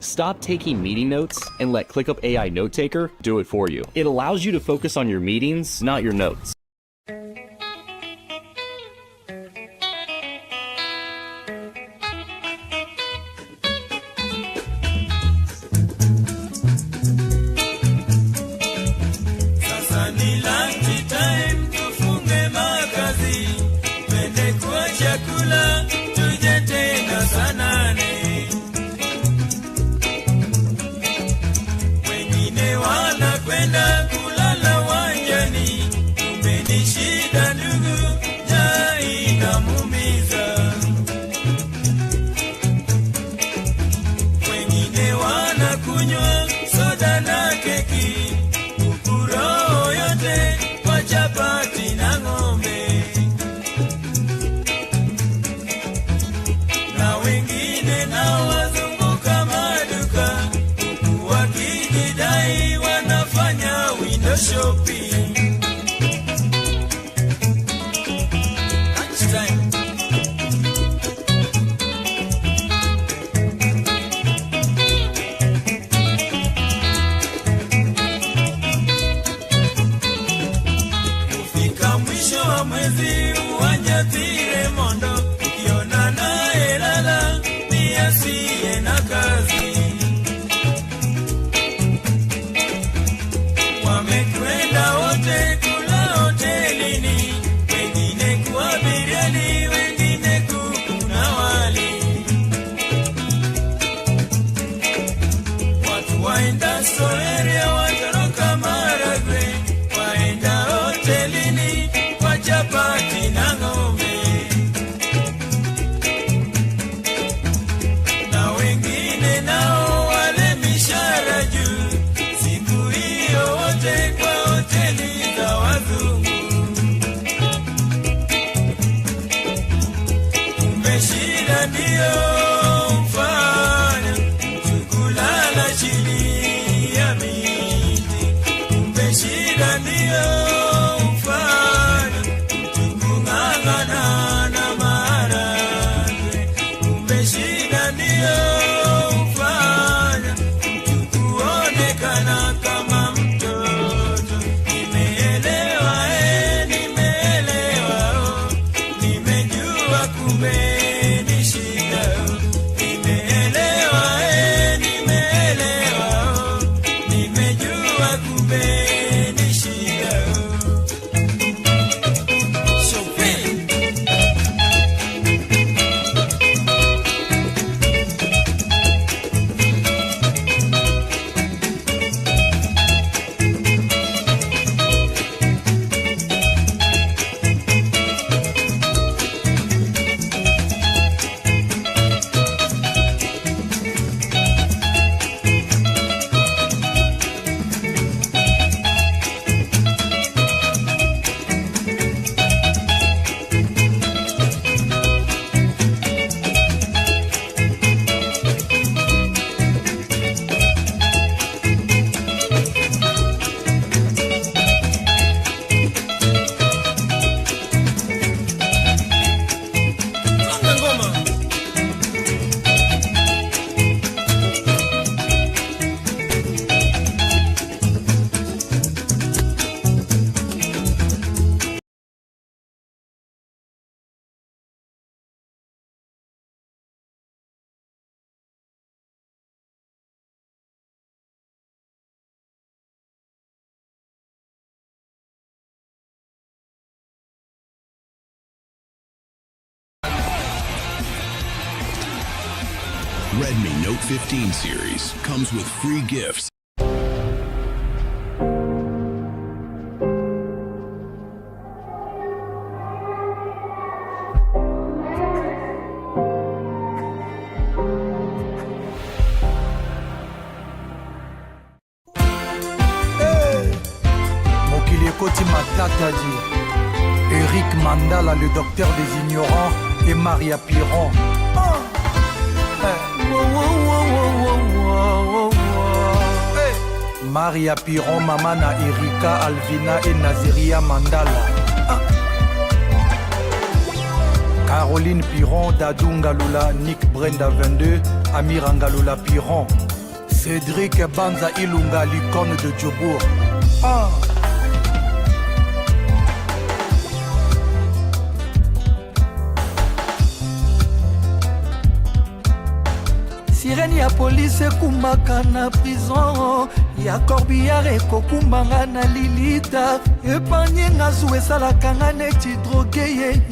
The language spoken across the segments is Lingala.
Stop taking meeting notes and let ClickUp AI Note Taker do it for you. It allows you to focus on your meetings, not your notes. Sasa ni lunch time, tufunge makazi, twende kwa chakula, tuje tena saa nane. Wengine wanakwenda kulala wanjani, kumbe ni shida ndugu, njaa inamuumiza. Wengine wanakunywa soda na keki, roho yote kwa chapati na ng'ombe, na wengine nao wazunguka maduka huku wakijidai wanafanya window shopping. Lunchtime. Mwisho wa mwezi uwanja tire mondo, ukiona naye lala ni asiye na kazi. Wamekwenda wote kula hotelini, wengine kwa biriani, wengine kuku na wali. Watu waenda Soeria, watoroka Maragwe, waenda hotelini chapati na ng'ombe, na wengine nao wale mishahara juu, siku hiyo wote kwa hoteli za wazungu. Kumbe shida ndiyo mfanya mtu kulala chini ya miti. Kumbe shida ndiyo na maharagwe. Kumbe shida ndiyo hufanya mtu kuonekana kama mtoto. Nimeelewa, nimeelewa, nimejua kumbe ni shida. Nimeelewa, nimeelewa, nimejua kumbe ni shida. Redmi Note 15 series comes with free gifts. Mokili ekoti matata di Eric Mandala, le docteur des ignorants, et Maria Piron. Maria Piron, maman na Erika, Alvina et Naziria Mandala. Caroline Piron, Dadou Ngaloula, Nick Brenda 22, Amir Ngaloula Piron. Cédric Banza Ilunga, l'icône de Djobour. Sirène ya police ekumbaka na prison ya corbillard ekokumbanga na lilita epanye nga zu esalaka nga neti droge yeye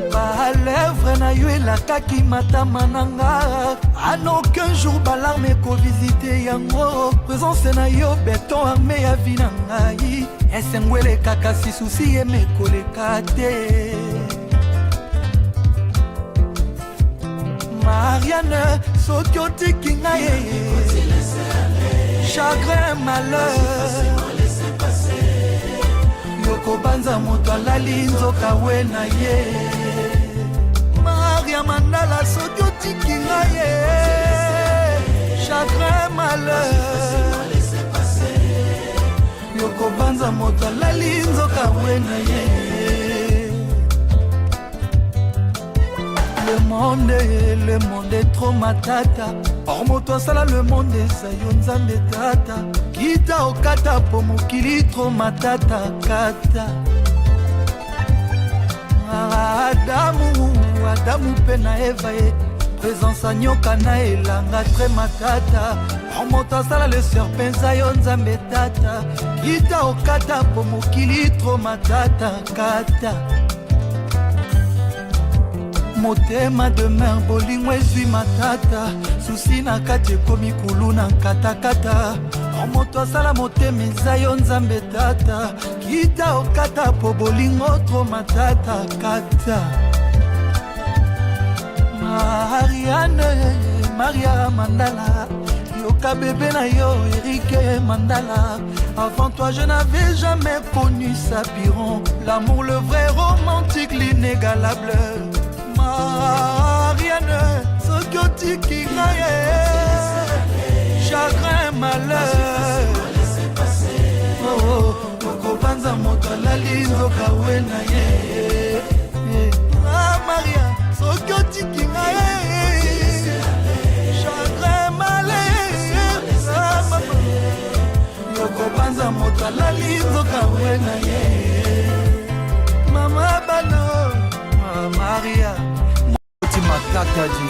balèvre na yo elakaki matama na nga en aucun jour balarme ekovisite yango présence na yo beton arme ya vi na ngai esengo elekaka sisusi emekoleka te Marianne, soki otiki ngai chagrin malheur yokobanza moto alali nzoka we na ye Maria Mandala, soki otiki ngai chagrin malheur yokobanza moto alali nzoka we na ye Le monde est trop matata or moto asala le monde eza yo nzambe tata kita okata po mokili trop matata kata Adamu mpe na Eva ye présence anyoka na elanga tre matata or moto asala le serpent eza yo nzambe tata kita okata po mokili trop matata kata motema de mer bolingo ezwi matata susi na kati ekomi kulu na nkatakata moto asala motema eza yo nzambe tata kita okata po bolingo tro matata kata Maria Mandala yoka bébé na yo Eric Mandala avant toi je n'avais jamais connu Sapiron l'amour le vrai romantique l'inégalable Marianne, soki otiki ngai chagrin malheur okobanza moto alali nzoka we na ye Maria, soki otiki ngai chagrin malheur okobanza moto alali nzoka we na ye mama bano Maria Matataji,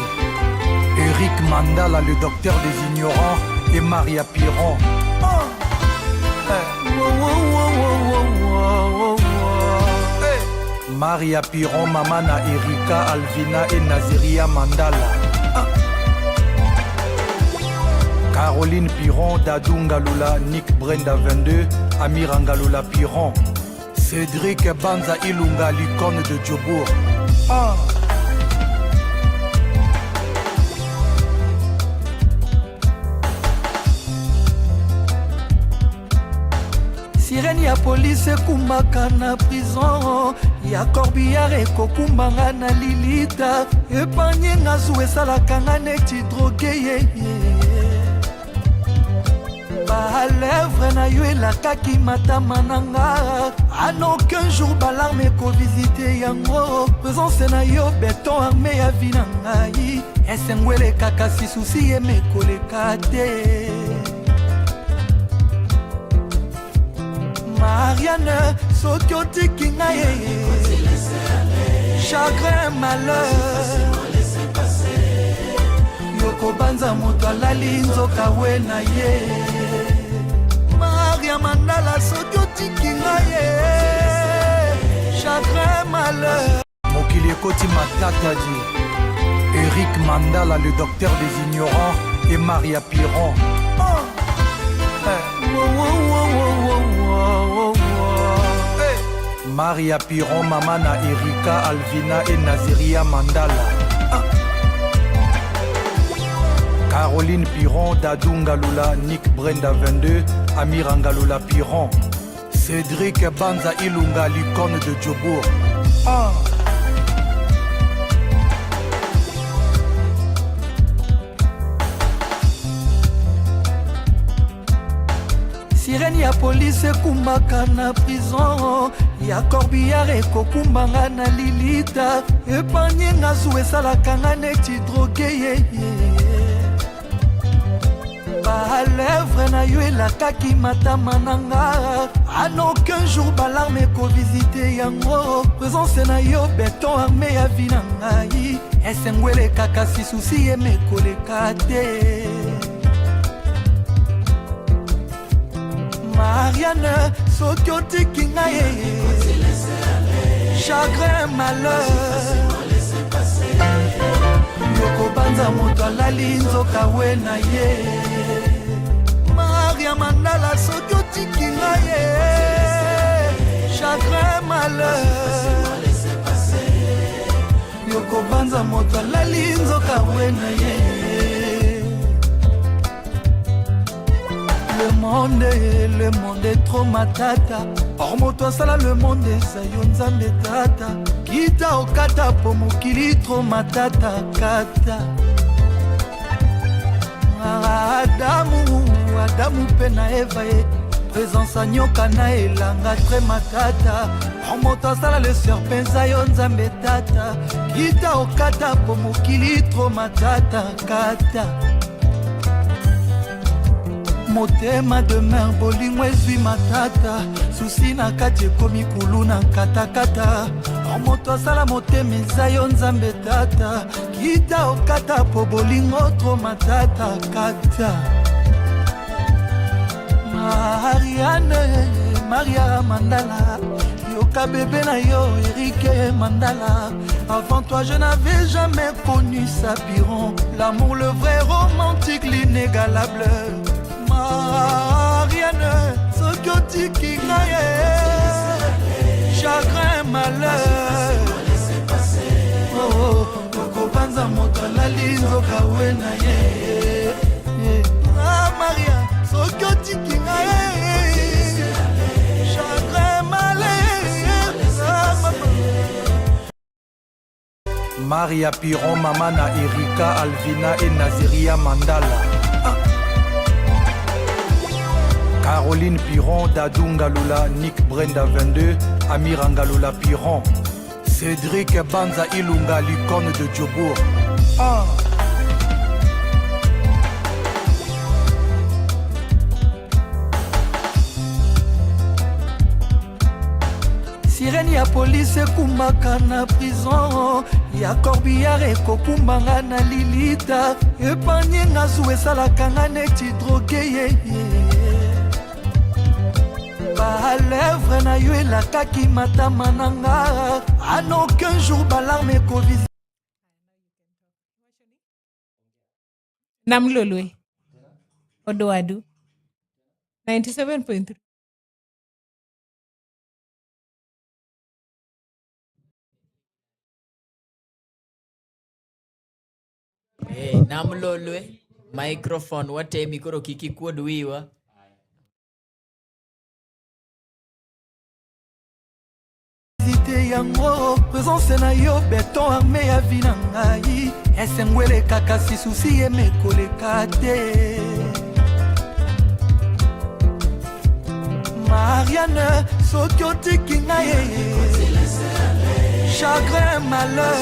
Eric Mandala, le docteur des ignorants, et Maria Piron. Maria Piron, Mamana Erika, Alvina et Naziria Mandala. Caroline Piron, Dadou Ngalula, Nick Brenda 22, Amir Ngalula Piron. Cédric Banza Ilunga, l'icône de Djobour. Sirène ya police ekumbaka na prison ya corbillard ekokumbanga na lilita epanye nga zu esalaka nga neti droge yeye balèvre na yo elakaki matama na nga en aucun jour balarme ekovisite yango présence na yo beton arme ya vi na ngai esengo elekaka sisusi emekoleka te Marianne, soki otiki ngai chagrin malheur yokobanza moto alali nzoka we na ye Maria Mandala, soki otiki ngai chagrin malheur mokili ekoti matataji Eric Mandala, le docteur des ignorants, et Maria Piron. Maria Piron, Mamana Erika, Alvina et Naziria Mandala. Caroline Piron, Dadou Ngalula, Nick Brenda 22, Amir Ngalula Piron. Cédric Banza Ilunga, l'icône de Djobour. Sirène ya police ekumbaka na prison ya corbillard ekokumbanga na lilita epanye nga zu esalaka nga neti droge yeye balèvre na yo elakaki matama nanga. En aucun jour balarme ekovisite yango. Présence na yo beton armé ya vi na ngai. Esengwele kaka si susi emekoleka te. Marianne, soki otiki ngai chagrin malheur yokobanza moto alali nzoka we na ye. Maria Mandala, soki otiki ngai chagrin malheur yokobanza moto alali nzoka we na ye. Le monde est trop matata. Or moto asala le monde eza yo nzambe tata. Kita okata po mokili trop matata kata. Adamu pe na Eva ye. Présence anyoka na elanga très matata. Or moto asala le serpent eza yo nzambe tata. Kita okata po mokili trop matata kata. Motema de mer bolingo ezwi matata. Susi na kati ekomi kulu na katakata. Moto asala motema eza yo nzambe tata. Kita okata po bolingo tro matata kata. Marianne, Maria Mandala, yoka bébé na yo Eric Mandala. Avant toi je n'avais jamais connu Sapiron. L'amour, le vrai romantique, l'inégalable. Marianne, soki otiki ngai chagrin malheur okobanza moto alali nzoka we na ye. Maria, soki otiki ngai chagrin malheur. Maria Piron, mama na Erika, Alvina et Naziria Mandala. Caroline Piron, Dadou Ngaloula, Nick Brenda 22, Amir Ngaloula Piron, Cédric Banza Ilunga, l'icône de Djobour. Sirène ya police ekumbaka na prison. Ya corbillard ekokumbanga na lilita. Epanye nga zu esalaka nga neti droge yeye. Balèvre na yo elakaki matama nanga. En aucun jour balarme ekovisite. Namlolwe Odoadu 97.3. Hey, Namlolwe microphone wate mikoro kiki kuodwiwa. Yango présence na yo beton armé ya vi na ngai. Esengwele kaka si susi emekoleka te. Marianne, soki otiki ngai chagrin malheur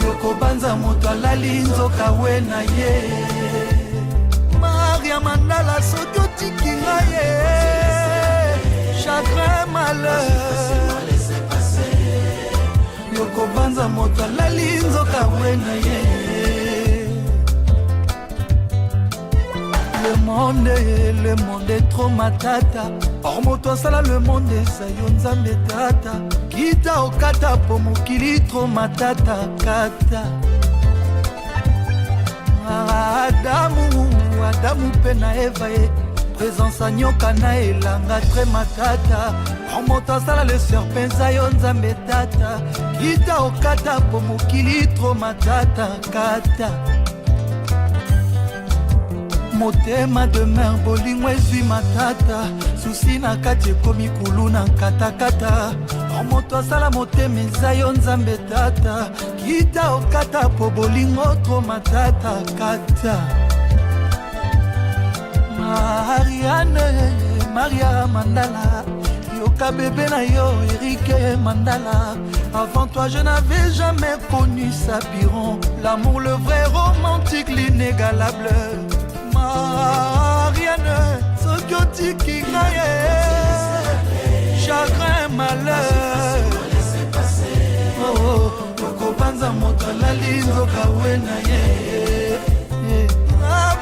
yokobanza moto alali nzoka we na ye. Maria Mandala, soki otiki ngai chagrin malheur yokobanza moto alali nzoka we na ye. Le monde est trop matata. Or moto asala le monde eza yo nzambe tata. Kita okata po mokili trop matata kata. Adamu pe na Eva ye. Présence anyoka na elanga très matata. Moto asala le serpent eza yo nzambe tata. Kita okata po mokili trop matata kata. Motema de mer bolingo ezwi matata. Susi na kati ekomi kulu na katakata. Moto asala motema eza yo nzambe tata. Kita okata po bolingo tro matata kata. Marianne, Maria Mandala, yoka bébé na yo Eric Mandala. Avant toi je n'avais jamais connu Sapiron. L'amour, le vrai romantique, l'inégalable. l'inégalable Marianne soki otiki ngai chagrin malheur okobanza moto alali nzoka we na ye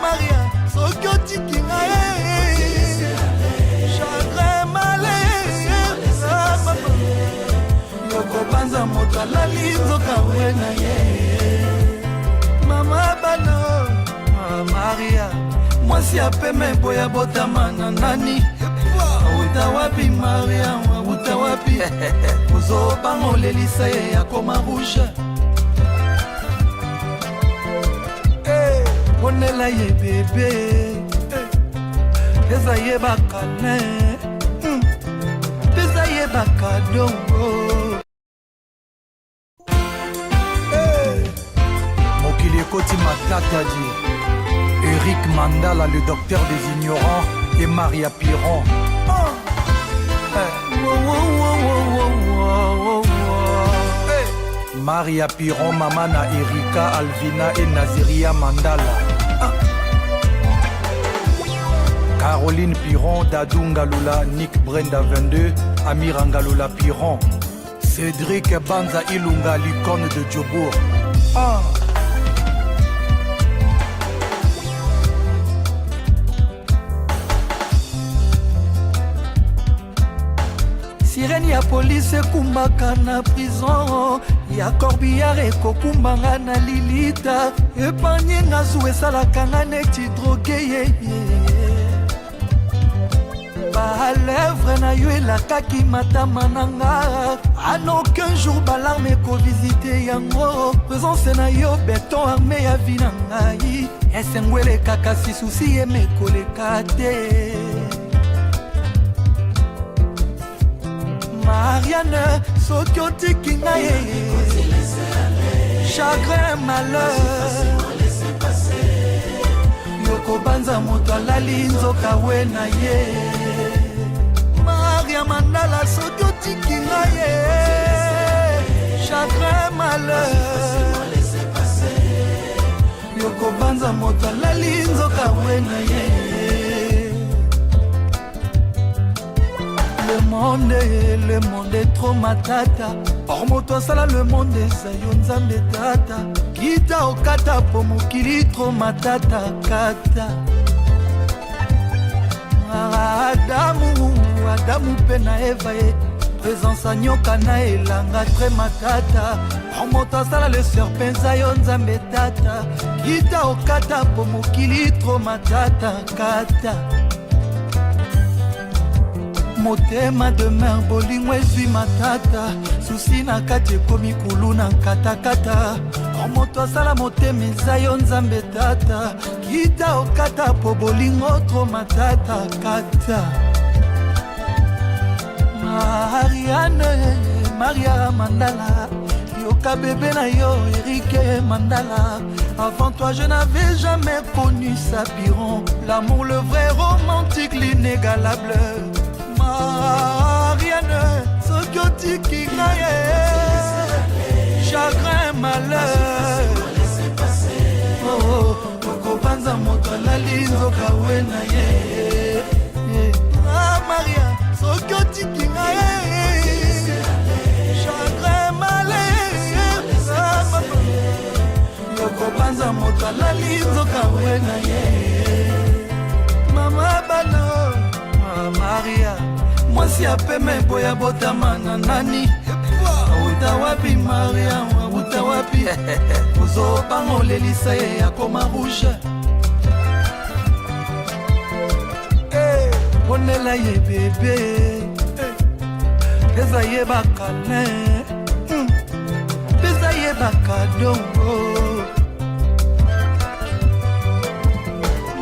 Maria soki otiki ngai chagrin malheur okobanza moto alali nzoka we na ye Mama bano Maria mwasi apeme boya botama na nani Uta wapi Maria uta wapi Uzobango lelisa ye ya koma rouge Onela ye bebe Peza ye bakane Peza ye bakadongo Mokili ekoti matata di Eric Mandala, le docteur des ignorants, et Maria Piron. Maria Piron, Mamana Erika, Alvina et Naziria Mandala. Caroline Piron, Dadou Ngaloula, Nick Brenda 22, Amir Ngaloula Piron. Cédric Banza Ilunga, l'icône de Djobour. Sireni ya polisi ekumbaka na prison ya corbillard ekokumbanga na lilita epanye nga zu esalaka nga neti droge yeye balèvre na yo elakaki matama na nga en aucun jour balarme ekovisite yango présence na yo beton arme ya vi na ngai esengo elekaka sisusi emekoleka te Marianne, soki otiki ngai chagrin malheur yokobanza moto alali nzoka we na ye Maria Mandala, soki otiki ngai chagrin malheur yokobanza moto alali nzoka we na ye Le monde est trop matata Or moto asala le monde eza yo nzambe tata Kita okata po mokili trop matata kata Adamu pe na Eva ye Présence a nyoka na elanga très matata Or moto asala le serpent eza yo nzambe tata Kita okata po mokili trop matata kata Motema de mer bolingo ezwi matata susi na kati ekomi kulu na katakata moto asala motema eza yo nzambe tata kita okata po bolingo tro matata kata Maria Mandala yoka bébé na yo Eric Mandala avant toi je n'avais jamais connu sa Piron l'amour le vrai romantique l'inégalable Marianne, soki otiki ngai chagrin malheur okobanza moto alali nzoka we na ye Maria, soki otiki ngai chagrin malheur okobanza moto alali nzoka we na ye Mama bano Maria mwasi apeme boya botama na nani uta wapi Maria uta wapi uzobango lelisa ye ya koma rouge onela ye bebe peza ye bakane peza ye bakadongo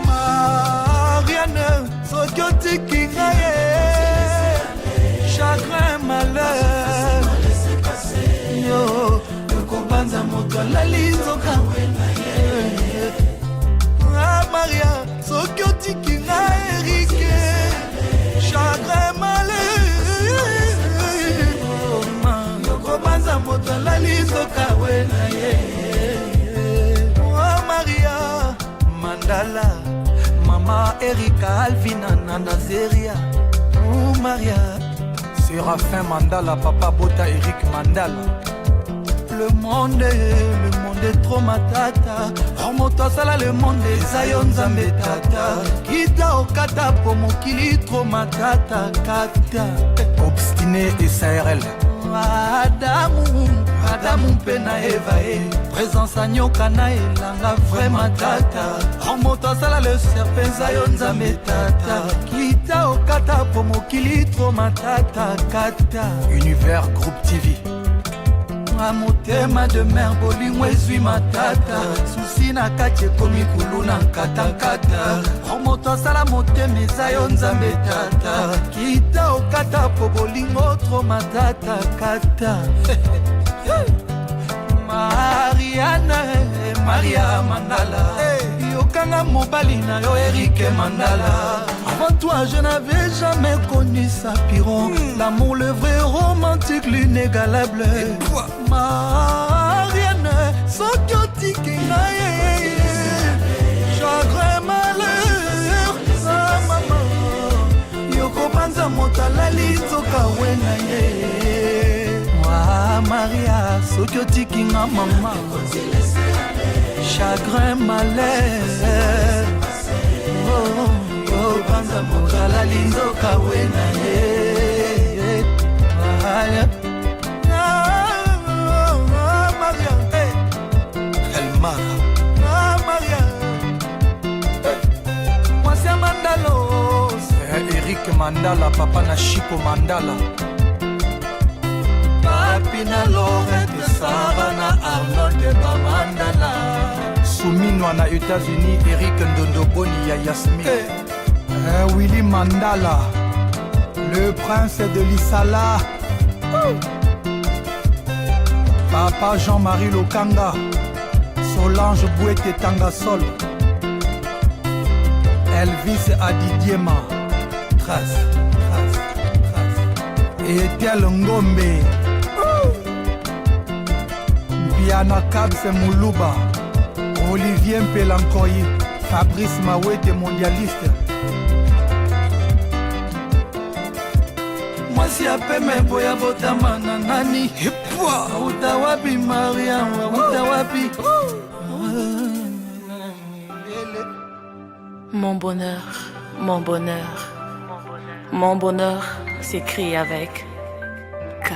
Marianne soki otiki ngai chagrin malheur yo yokobanza moto alali nzoka we na ye Maria soki otiki ngai Eric chagrin malheur yokobanza moto alali nzoka we na ye Maria Mandala, Mama Erika Alvina Nanazeria, Maria, Séraphin Mandala, Papa Bota Eric Mandala. Le monde est trop matata. Remonte sala le monde ezayo nzambe tata. Kita okata po mokili trop matata kata. Obstiné et SARL. Adamu mpe na Eva présence anyoka na elanga vraiment tata. Remonte sala le serpent ezayo nzambe tata. Kita okata po mokili trop matata kata. Univers Groupe TV. Motema de mer bolingo ezwi matata. Susi na kati ekomi kulu na nkata-nkata. Moto asala motema eza yo nzambe tata. Kita okata po bolingo tro matata kata. Maria Mandala, yokanga mobali na yo Eric Mandala. Avant toi je n'avais jamais connu Sapiron. L'amour le vrai romantique l'inégalable. Marianne soki otiki na ye chagrin malheur sa mama yokobanza moto alali nzoka we na ye. Maria soki otiki nga mama chagrin malheur yokobanza moto alali nzoka we na ye. Maria Mwasi Mandalo Eric Mandala, Papa na Chico Mandala, Papi na Lorette, Sarah na Arnold Mandala, Souminwa na États-Unis, Eric Ndondoboni ya Yasmine, Willy Mandala, le prince de l'Isala, Papa Jean-Marie Lokanga, Solange Bouete Tangasol, Elvis Adidiema, Trace, Etiel Ngombe, Biana Kabse Moulouba, Olivier Mpelankoyi, Fabrice Mawete mondialiste. Mwasi apeme boya botama na nani utawapi Maria utawapi. Mon bonheur, mon bonheur, mon bonheur s'écrit avec K.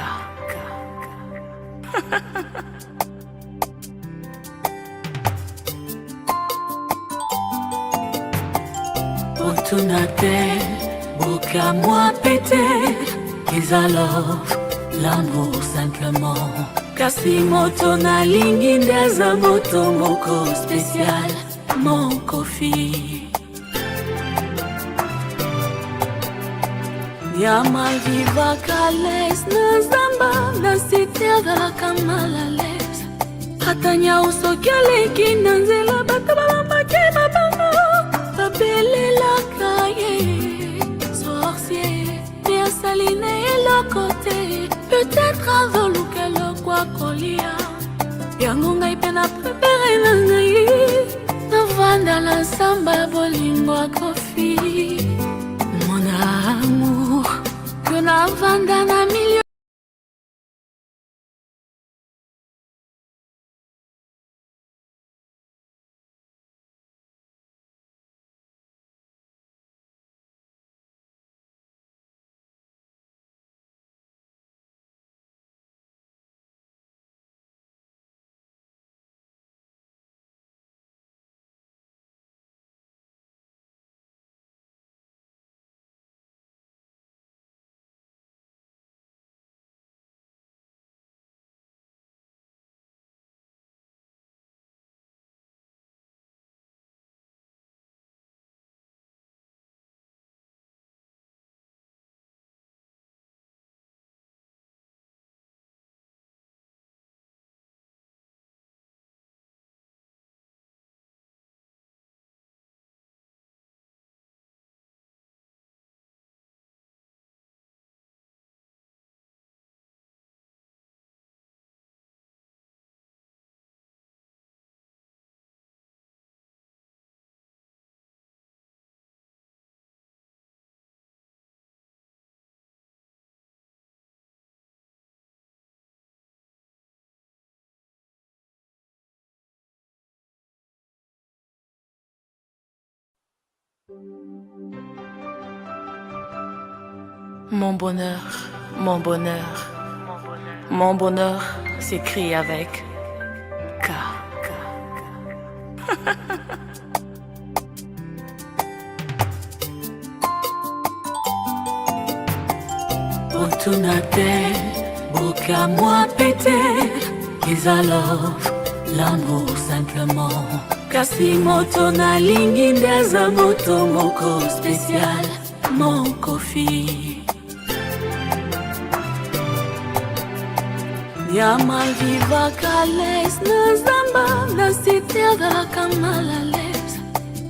Otunate, boka moi pété, et alors l'amour simplement. Kasi moto na lingi ndaza moto moko spécial, mon kofi. Yama viva kales na zamba na sitiaga kamal à l'aise. Atanya usokialeki na nzela bata babambake babango. Babele la cahier, sorcier, bien saline et le côté. Peut-être avant le kelo kwa kolia. Yango ngai pena prepare na ngai. Na vanda la samba bolingo kofi. Mon amour, que na vanda na milieu. Mon bonheur, mon bonheur, mon bonheur s'écrit avec K. Otunate, boka moi pété, is a love, l'amour simplement. Kasi moto na lingi ndeza moto moko spécial, mon kofi. Ya malviva kales na zamba na sitega kama la les.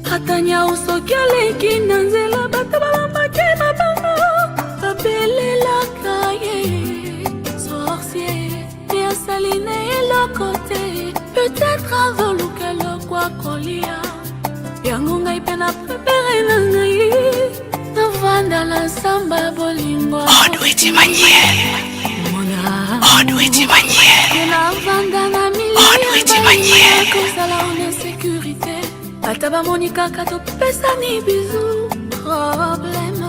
Hatanya usokele kinanzela batabamba kema bamba. Babele la cahier, sorcier, bien saline et le côté. Peut-être avant le kelo kwa kolia. Yangunga ipena prepare nangai. Navanda la samba bolingwa. Odwiti Maniel. Odwiti Maniel. Odwiti Maniel. Comme ça là on est en sécurité. Ataba Monica kato pesa ni bisous. Problème.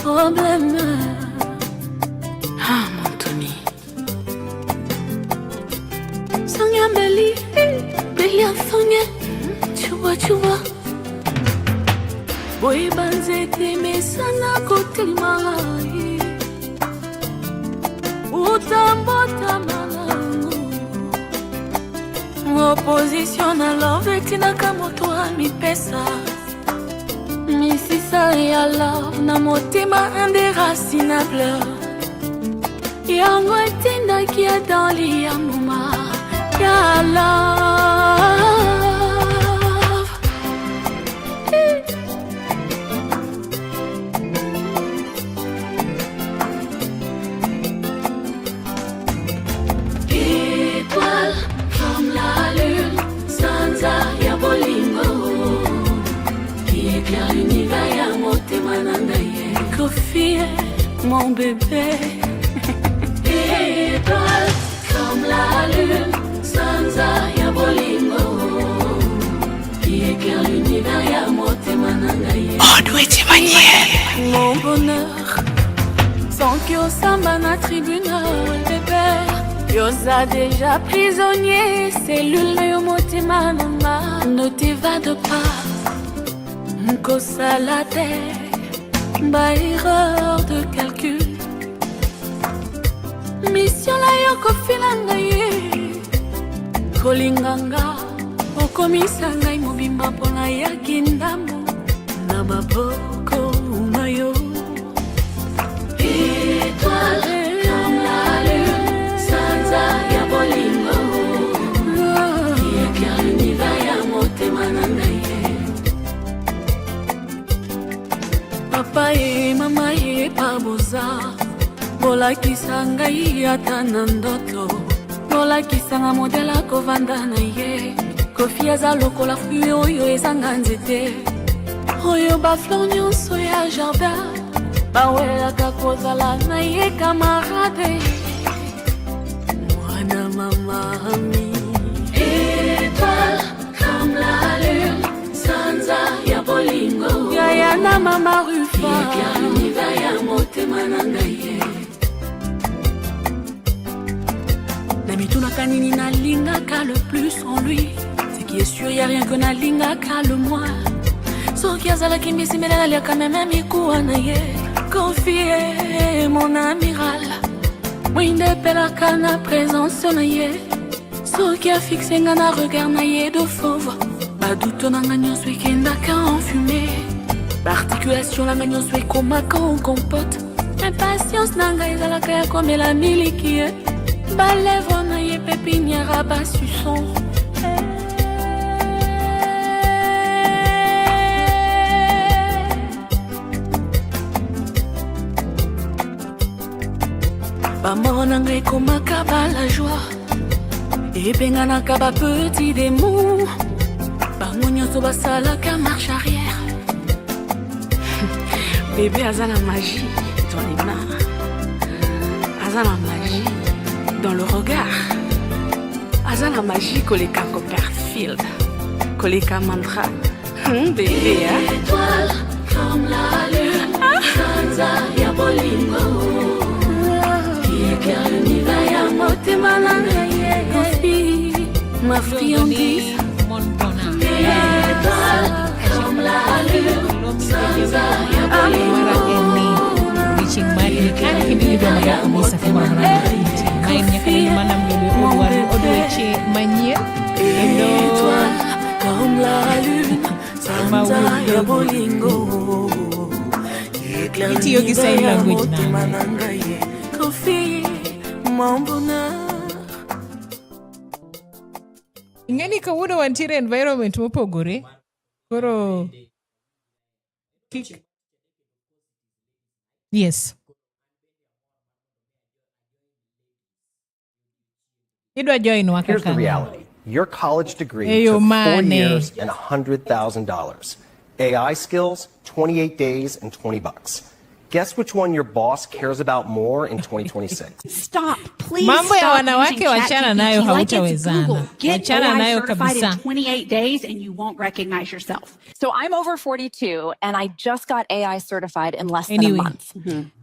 Problème. Ah mon Tony. Sanya Beli, Beli Sanya. Tu vois. Boy banzete mesana kote mai. Utambota malangu. Opposition na love tina kamoto mi pesa. Misisa ya love na motema indéracinable. Yango etinda kia dans l'iyamuma. Ya love. Étoile comme la lune, Sansa ya bolingo. Éclaire l'univers ya motema nangaye. Kofi, mon bébé. Étoile comme la lune, Sansa ya bolingo. Éclaire l'univers ya motema nangaye. Odwiti Maniel. Mon bonheur, sans que samba na tribunal bébé. Yosa déjà prisonnier, cellule yo motema nanga. Ne t'évade pas. Kosa la terre, ba erreur de calcul. Mission la yoko filanga ye. Kolinganga, okomisa ngai mobimba pona ya kindamu. Na maboko mayo. Étoile comme la lune, Sansa ya bolingo. Qui éclaire l'univers ya motema nangaye. Papa et mama et paboza. Bola kisanga ata na ndoto. Bola kisanga modela kovanda na ye. Kofi aza lokola fruit oyo ezanga nzete. Oyo ba fleur nyonso ya jardin. Bawelaka kozala na ye camarade. Mwana mama ami. Étoile comme la lune, Sansa ya bolingo. Yaya na mama Rufa. Éclaire l'univers ya motema nangaye. Namituna kanini na lingaka le plus en lui. Ce qui est sûr, y a rien que na lingaka le moins. Soki azalaki misimela naliaka meme mikuwa na ye. Confier mon amiral. Mwinde pelaka na présence na ye. Soki afixe nga na regard na ye de fauve. Baduto nanga nyonso ekendaka en fumée. Articulation nanga nyonso ekomaka en compote. Impatience nanga ezalaka ya komela miliki ye. Balèvre na ye pépinière basuson. Bamoro nanga ekomaka la joie. Epenganaka ba petit démon. Bango nyonso basalaka marche arrière. Bébé aza la magie dans les mains. Aza la magie dans le regard. Aza la magie koleka Copperfield. kolika mantra. Bébé, hein? Étoile comme la lune, Sanza ya bolingo. Qui éclaire l'univers ya motema nanga ye. Ma friandise, étoile comme la lune, Sanza ya bolingo. Reaching Mali kan kini ndio ya kumisa kwa mara. Kaini kani mana mlele Odoeche Manye. Étoile comme la lune, Sanza ya bolingo. Iti yogi sign language na. Kofi, mon bonheur. Ingeni kawuono wantiere environment mopogore. Koro yes. Here's the reality. Your college degree took 4 years and $100,000. AI skills, 28 days and $20. Guess which one your boss cares about more in 2026? Stop, please. Mambo ya wanawake wachana nayo hautawezana. Wachana nayo kabisa. In 28 days and you won't recognize yourself. So I'm over 42 and I just got AI certified in less than a month.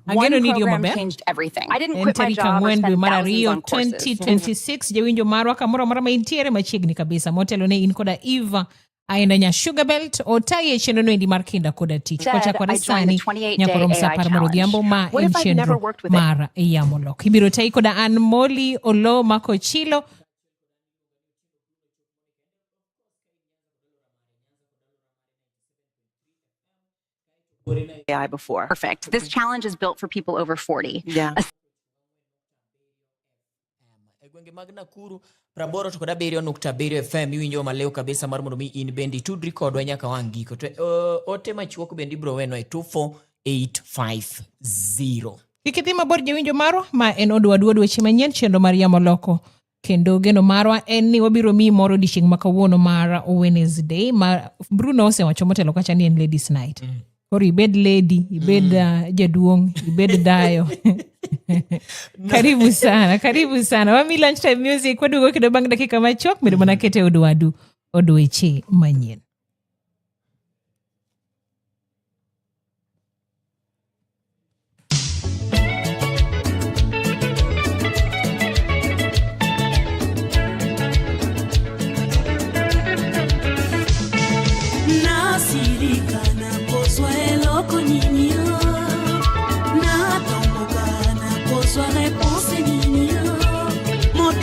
One program changed everything. I didn't quit my job or spend thousands on courses. 2026 jawinjo marwa kamoro mara maintiere machiegni kabisa. Motelo ne in koda Eva aenda nya sugar belt o taye chendo no indi markinda koda tich kocha kwa resani nyakoro msapar marodhiambo ma en chenro mara yamolok ibiro tai koda an Molly Olo Makochilo AI before. Perfect. This challenge is built for people over 40. Yeah. Gwenge mag Nakuru praboro to koda 7.7 FM iwinjo maleo kabisa mar mondo mi in bendi tudri kodwa nyaka wangiko to ote machuok bendi bro weno e 24850. Ikiti mabor jawinjo marwa ma en odwadweche manyien chenro mar yamoloko kendo geno marwa en ni wabiro mi moro dishing makawuono mara Wednesday ma Bruno osewacho motelo kacha ni en ladies night. Koro ibed lady, ibed jaduong, ibed dayo. Karibu sana. Wami lunchtime music, wadugo kido bang dakika machok, mido manakete Odoeche Manyien.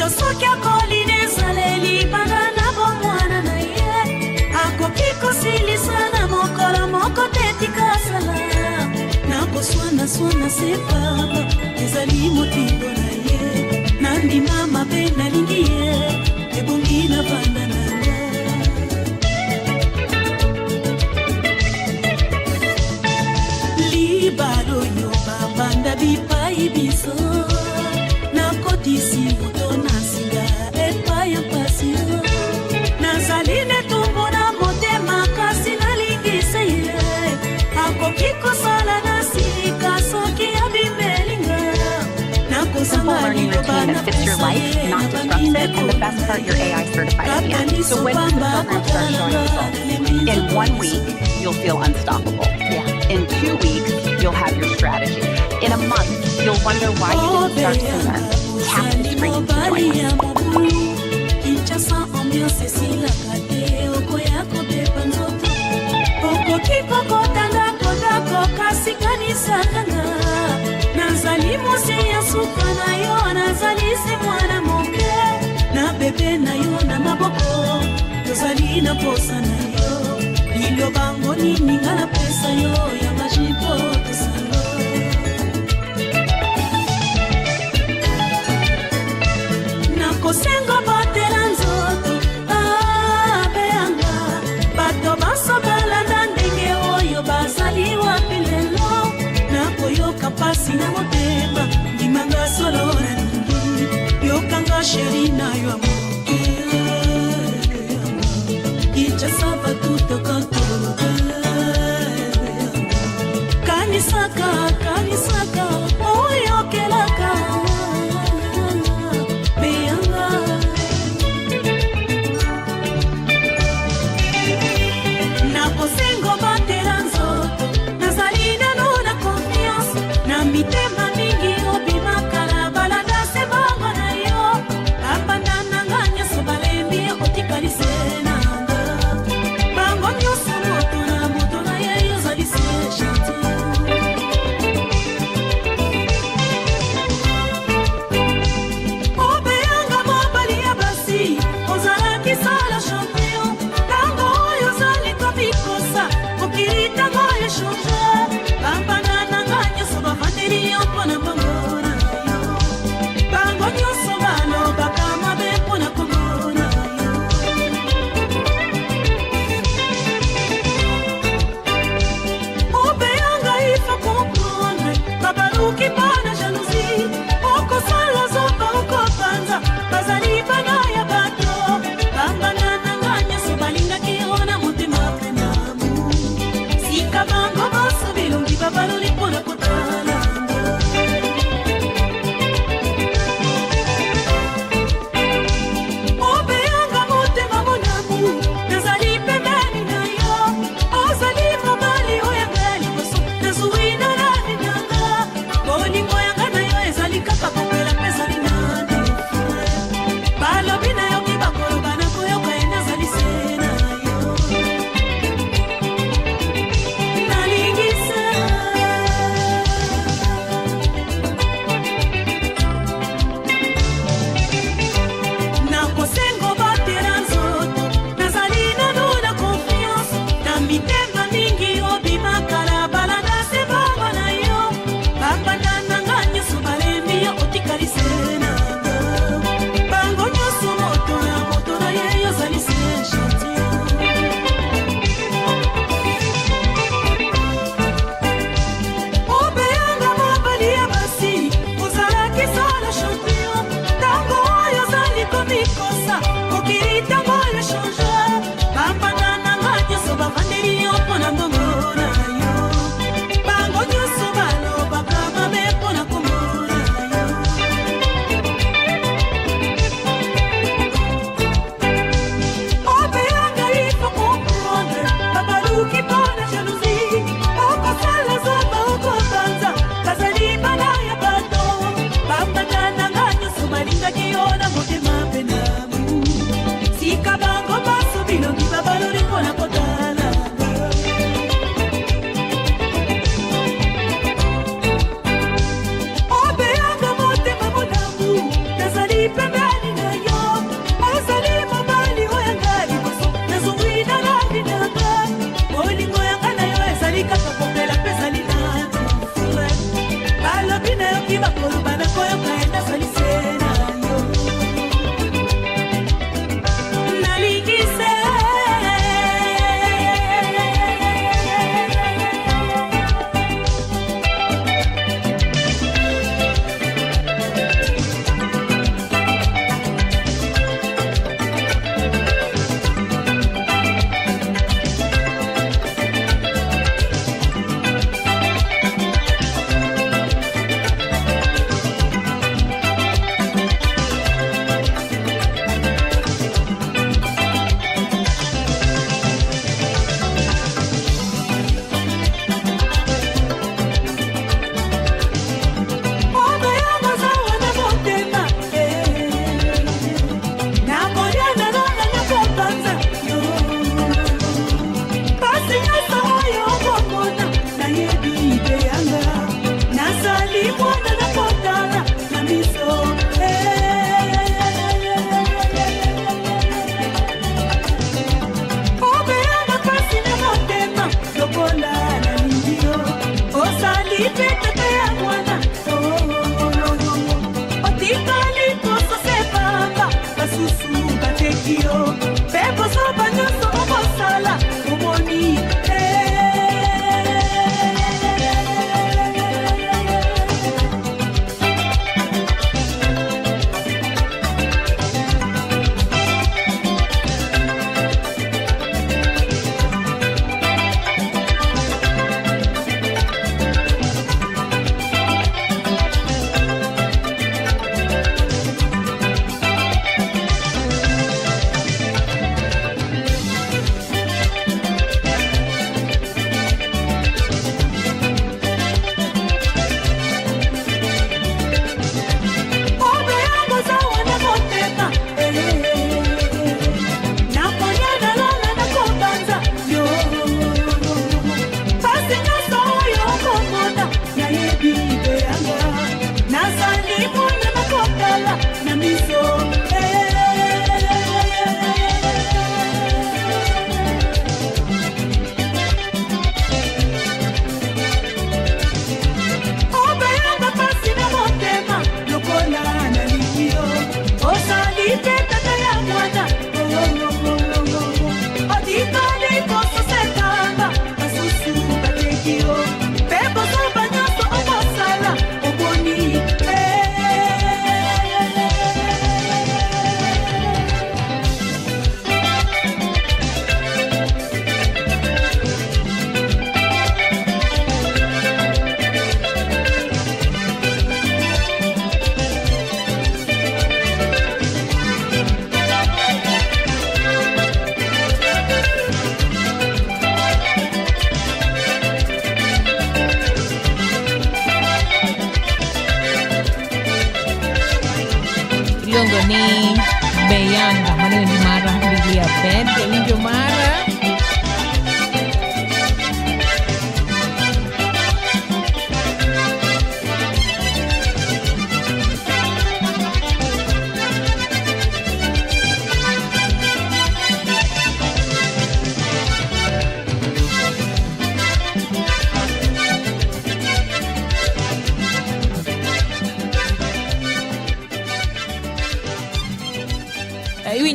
Sokia koline saleli banana bomwana na ye akokiko silisana mokolo moko tetika sala nako swana sepa ezali motindo na ye nandi mama bena lingie ebongina banda na libalo yo babanda bipai biso nakotisi Simple learning routine that fits your life, not disrupts it, and the best part, you're AI certified at the end. So when does the program start showing results? In 1 week, you'll feel unstoppable. Yeah. In 2 weeks, you'll have your strategy. In a month, you'll wonder why you didn't start sooner. Tap the screen to join us. Nazali mose ya suka na yo nazali se mwana moke na bebe na yo na maboko nazali na posa na yo ilio bango nini ngana pesa yo ya majiko tesalo na kosengo batela nzoto beanga bato baso balanda ndenge oyo bazali wapilelo yoka pasi na motema imanga solo na ningi yokanga sheri na yo amoke icha sava tuto katolo kani misala champion tango oyo ozali kobikosa mokili tango echange bambana na nga nyonso bavandeli yo mpo na bango na yo bango nyonso balobaka mabe mpo na kongo na yo obeyanga ifa comprendre babaluki mpo na jalousie okosala zoba okopanza bazali bana ya bato bambana na nga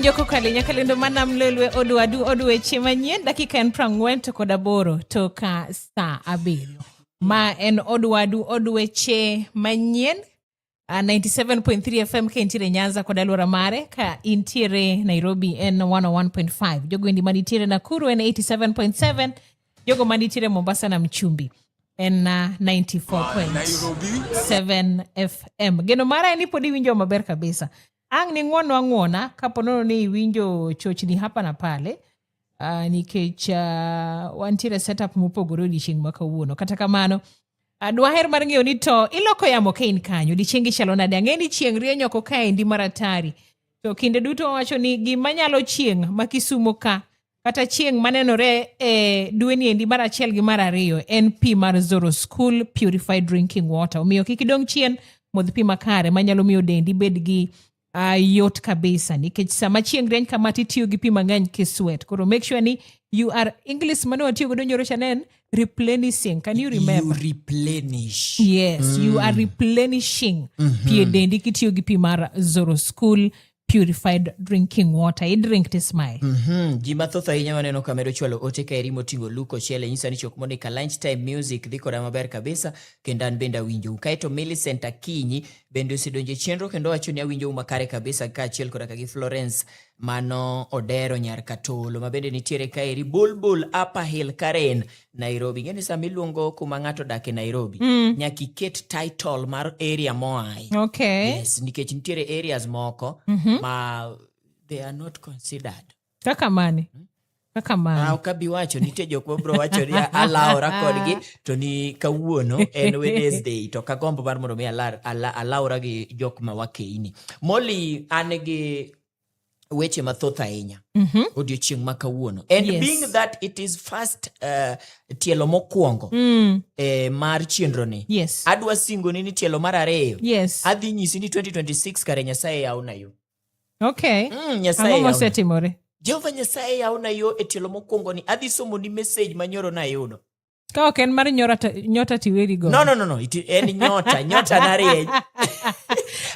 Winjo kokale nyakalindo mana mlelwe odu weche manyien dakika en 40 to kod 8 toka saa 7. Ma en odu weche manyien 97.3 FM ka intiere Nyanza kod aluora mare, ka intiere Nairobi en 101.5, jogo indi manitiere Nakuru en 87.7, jogo manitiere Mombasa na Mchumbi en 94.7 FM. Geno mara ni podi winjo maber kabisa. Ang ni ng'wona kaponono ni winjo chochni hapa na pale, nikech wantiere setup mopogore odiochieng' ma kawuono. Kata kamano, dwaher mar ng'eyo ni to iloko yamo ka in kanyo, odiochiengi chalo nade? Ang'e ni chieng' rieny oko kaendi maratari. To kinde duto wacho ni gima nyalo chieng' ma Kisumo ka, kata chieng' manenore dweni endi mar 1 gi mar 2 en pi mar Zoro School Purified Drinking Water. Omiyo kik idong chien, modh pi makare manyalo miyo dendi bed gi yot kabisa, nikech sama chieng' rieny kama titiyo gi pi mang'eny kiswet. Koro make sure ni you are English mano watiyo godo nyoro chanen replenishing. Can you remember? You replenish. Yes, you are replenishing pi dendi kitiyo gi pi mar Zoro School Purified Drinking Water. I drink to smile. Jima thotha inya waneno kamero chwalo ote ka erimo tingo luko chele nyisa ni chok monika lunchtime music dhiko da maber kabisa kendan benda winjo. Kaito Millicent Akinyi bende usidonje chenro kendo wacho ni awinjo umakare kabisa ka chiel kora kagi Florence Mano Odero Nyar Katolo. Mabende nitiere ka eri Bulbul Upper Hill Karen Nairobi. Ngeni sa milungo kumangato dake Nairobi. Nyaki ket title mar area moai. Okay. Yes, nikech nitiere areas moko ma they are not considered. Kaka mani? Kaka mani? Ukabi wacho nitie jokwa bro wacho ni alaura kodgi to ni kawuono en Wednesday to kagombo bar mondo mi alaura gi jok ma wakeini. Molly anegi weche mathoth ahinya odiochieng' ma kawuono. And being that it is first tielo mokwongo mar chenro ni. Yes. Adwa singo ni tielo mar 2. Yes. Adhi nyisi ni 2026 kare Nyasaye yauna yo. Okay. Nyasaye yauna. Setimore. Jehova Nyasaye yauna yo e tielo mokwongo ni. Adhi somo ni message manyoro na yudo. Ka ok en mar nyota tiweri go. No. En nyota na rieny.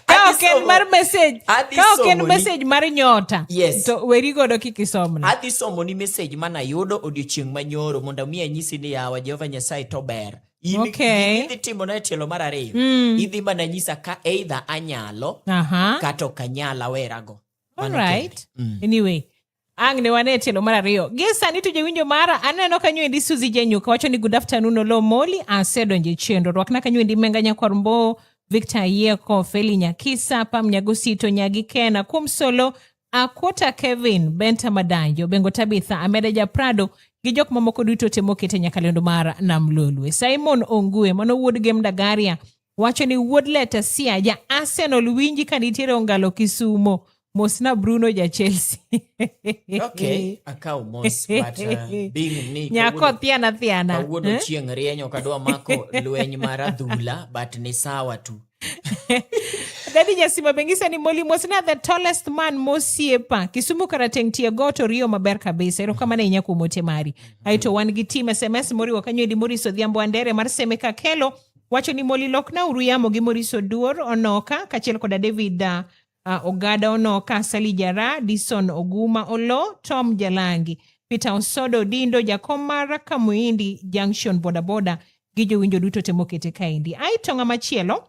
Ka ok en mar message. Ka ok en message mar nyota. Yes. To weri godo kikisomna. Adhi somo ni message mana yudo odiochieng' manyoro mondo mi anyisi ni yawa Jehova Nyasaye to ber. Idhi timo na tielo mar 2. Idhi mana nyisa ka either anyalo kato kanyala werago. All right. Anyway. Ang ne wane tielo mar 2. Gesa ni tuje winjo mara aneno kanyo endi Suzy Jenyuka wacho ni good afternoon Olo Moli asedonje chendo. Rwakna kanyo endi Menga Nyakwarmbo, Victor Yeko, Feli Nyakisa, Pam Nyagusito, Nyagi Kena, Kumsolo, Akwota Kevin, Benta Madanjo, Bengo Tabitha, Amedeja Prado, gijok mamoko duto temo kete Nyakalendo mara na Mlolwe. Simon Ongue, mano wuod Game Dagaria, wacho ni wuod leta siya ja Arsenal winji kanitiere Ongalo Kisumo. Mosna Bruno ja Chelsea. Okay, akao mos, but being ni nyako thiana. Kawuono chieng' rieny okadwa mako lweny mara dhula, but ni sawa tu. Daddy Nyasima bengisa ni Molly Mosna the tallest man mosiepa. Kisumu karateng Tiegoto Rio maber kabisa. Ero kama na inyaku mote mari. Aito wangi team SMS mori wakanyo edi Moriso Dhiambo Andere Marseme Kakelo. Wacho ni Molly Lokna uruyamo gi Moriso Duor Onoka. Kachel koda David Ogada Onoka, Sali Jara, Dison Oguma Olo, Tom Jalangi, Peter Osodo, Dindo, Jakomara, Kamuindi, Junction Boda, Gijo winjo duto temokete kaindi. Aitonga machielo,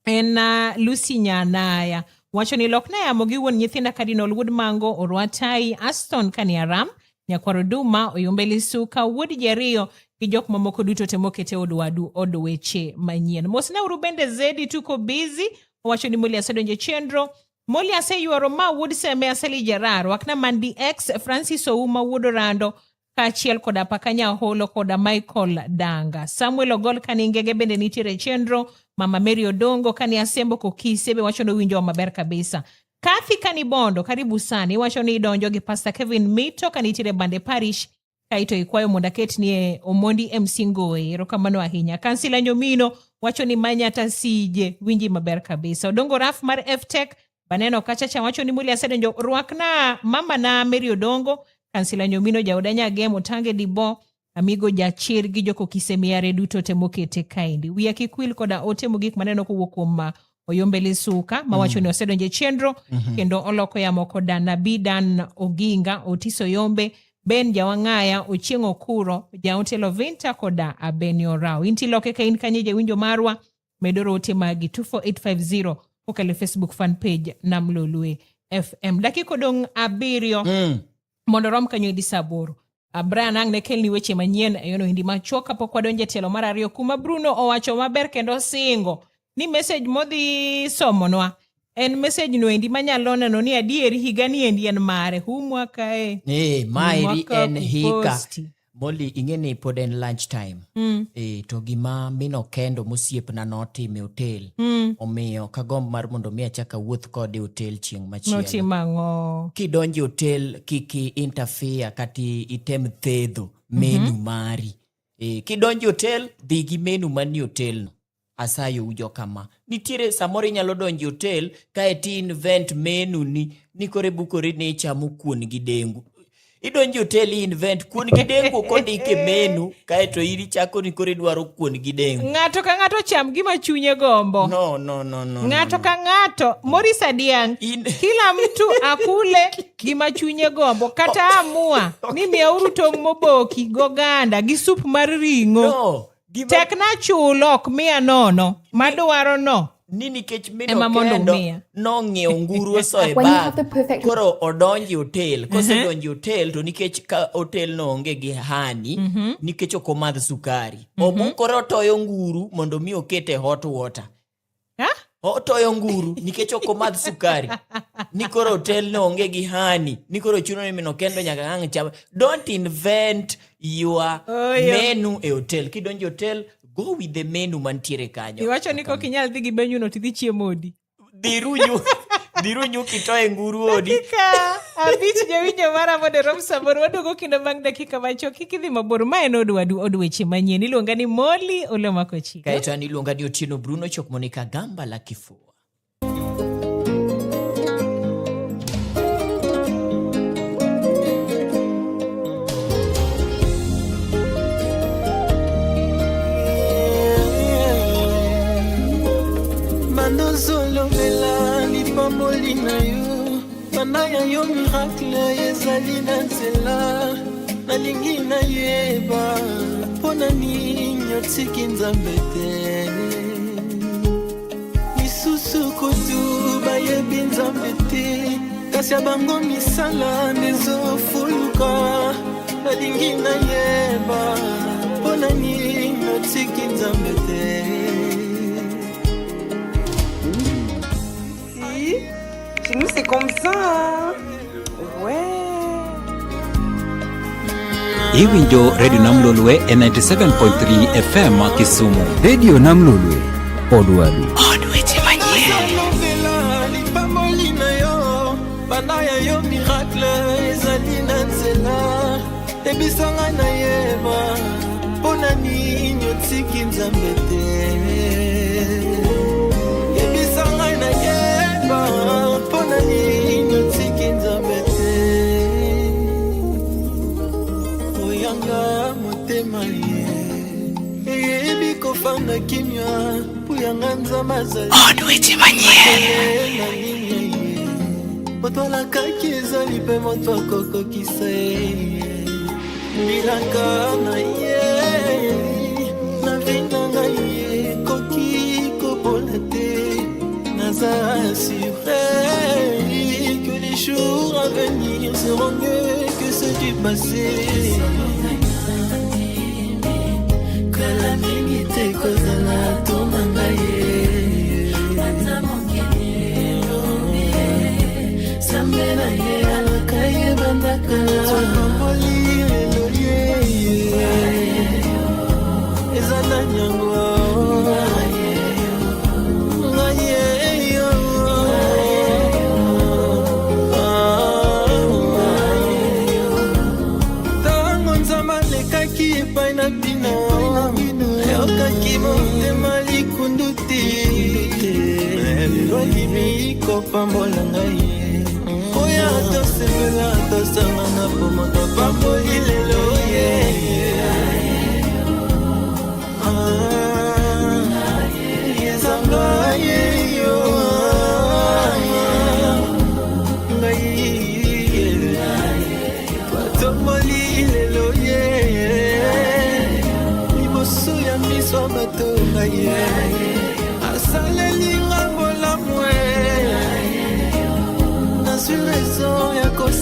en Lucy Nyanaya. Wacho ni Lokna ya mogiwon nyithinda Cardinal Wood Mango, Orwatai, Aston Kaniaram, Nyakwaroduma, Oyumbeli Suka, Wood Jerio, Gijok mamoko duto temokete odu weche manyien. Mosna urubende zedi tuko busy, wacho ni Moli asedonje chendro. Moli ase yuaro ma wood seme asali jararo. Wakna Mandi X, Francis Ouma Wood Rando, kachiel koda Pakanya Holo koda Michael Danga. Samuel Ogol kani ngege bende nitire chendro. Mama Mary Odongo kani asembo kokisebe wacho no winjo wa maber kabisa. Kathy kani Bondo karibu sani wacho ni idonjo gi Pastor Kevin Mito kani tire Bande Parish. Kaito ikwayo mondaket ni Omondi MC Ngoe. Rokamano ahinya. Kansila Nyomino wacho ni Manyata Sije winji maber kabisa. Odongo Raf mar F-Tech Baneno Kachacha wacho ni Muli asedonjo rwakna Mama na Mary Odongo. Kansila Nyomino Jaodanya Gemo Tange Dibo Amigo Jachir Gijo kokisemiare duto temokete kaindi. Wia kikwil koda ote mugik maneno kuwokuoma Oyombele Suka mawacho ni osedonje chenro kendo oloko ya moko dana bidan Oginga Otiso Yombe Ben Jawangaya Ochieng Okuro Jaotelo Vinta koda Abenio Rao inti loke ka in kanyeje winjo marwa medoro ote magi 24850 okale Facebook fan page Namlolwe FM dakiko dong abirio mondo rom kanyo di saboro Brian ang ne kelni weche manyien yono hindi machoka pokwa donje telo mar ariyo kuma Bruno owacho maber kendo singo ni message modhi somonwa en message no endi manyalo neno ni adieri higa ni endi en mare humwaka mairi en higa Molly ingeni pod en lunch time to gima mino kendo musiep na noti me hotel omiyo kagomb mar mondo mi achaka wuoth kode hotel chieng machielo noti mango kidonji hotel kiki interfere kati item thedho menu mari kidonji hotel digi menu mani hotel no asayo ujo kama nitiere samori nyalo donji hotel kae ti invent menu ni kore bukori ne chamu kuon gi dengu idonji hotel invent kuon gi dengu kodi ke menu kae to iri chako ni kore dwaro kuon gi dengu ngato ka ngato cham gima chunye gombo no ngato ka ngato Morisa Diang kila mtu akule gima chunye gombo kata amua ni miauru tong moboki goganda gi sup mar ringo tekna chulo ok mia nono madwaro no nini kech mino kendo no ng'iew nguru osoe bag koro odonji hotel kose donji hotel to nikech ka hotel no onge gi hani nikech okomadh sukari obukore otoyo nguru mondo mi okete hot water otoyo nguru nikech okomadh sukari nikoro hotel no onge gi hani nikoro chuno ni mino kendo nyaka ang' chama don't invent your menu e hotel kidonji hotel go with the menu mantiere kanyo iwacho niko kinyal dhi gi benyu no tidhi chiemo odi dirunyu kitoe nguru odi dakika abich jawinjo mara mode rom saboro wadogo kendo bang' dakika macho kikidhi mabor ma en odweche manyien iluonga ni Molly Olomakochi kaeto an iluonga ni Otieno Bruno chok Monica Gamba la Kifua Solo bela ni pamboli na yo Banaya yo miracle ezali na nzela Nalingi na yeba Pona ninyo tiki nzambe te Misusu kutu bayebi nzambe te Kasi abango misala nezo fuluka Nalingi na yeba Pona ninyo tiki nzambe te Chez nous, c'est comme ça. Ouais. Iwinjo Radio Namlolwe 97.3 FM Kisumu. Radio Namlolwe Odwadu. Odweche manyien. Banaya yo miracle ezali na nzela ebisanga na yeba pona ninyo tiki nzambe te ebisanga na yeba pona ninyo tiki nzambe te oyanga motema ye ebi kofanda kimya puyanga nzama zali Odweche manyien. Moto la kaki ezali pe moto koko kise Milaka na ye Na vina na ye Koki kopolate Naza assuré Que les jours à venir seront mieux que ceux du passé Que la minute kozala tomanga ye Samena ye alakaye bandakala Twapamboli elolie Ezana nyangwa Ngayeyo Tango nzama lekaki epai na bino Yokaki motema likunduti Lelo libi kopambola ngaye Oya tosebela tosangana pomaka pamboli lelo yezanga yeyo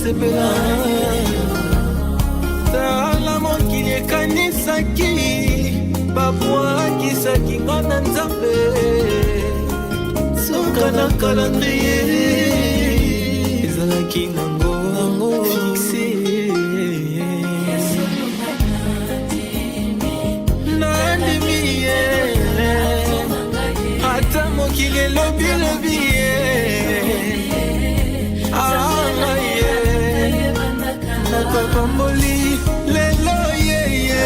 sepela tala mokili ekanisaki babwakisaki nga na nzambe soka na calendrier ezalaki nango fixe nandimi ye ata mokili elobi ye nakapamboli lelo yeye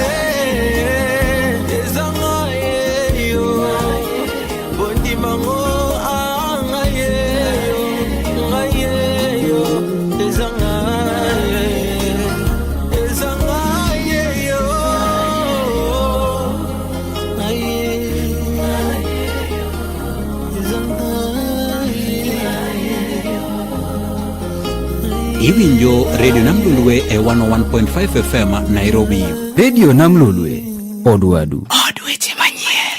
ezanga yeyo bondimango anga yeyo nga yeyo ezanga yeyo Iwinjo Radio Namlolwe e 101.5 FM Nairobi. Radio Namlolwe Odwadu. Odweche manyien.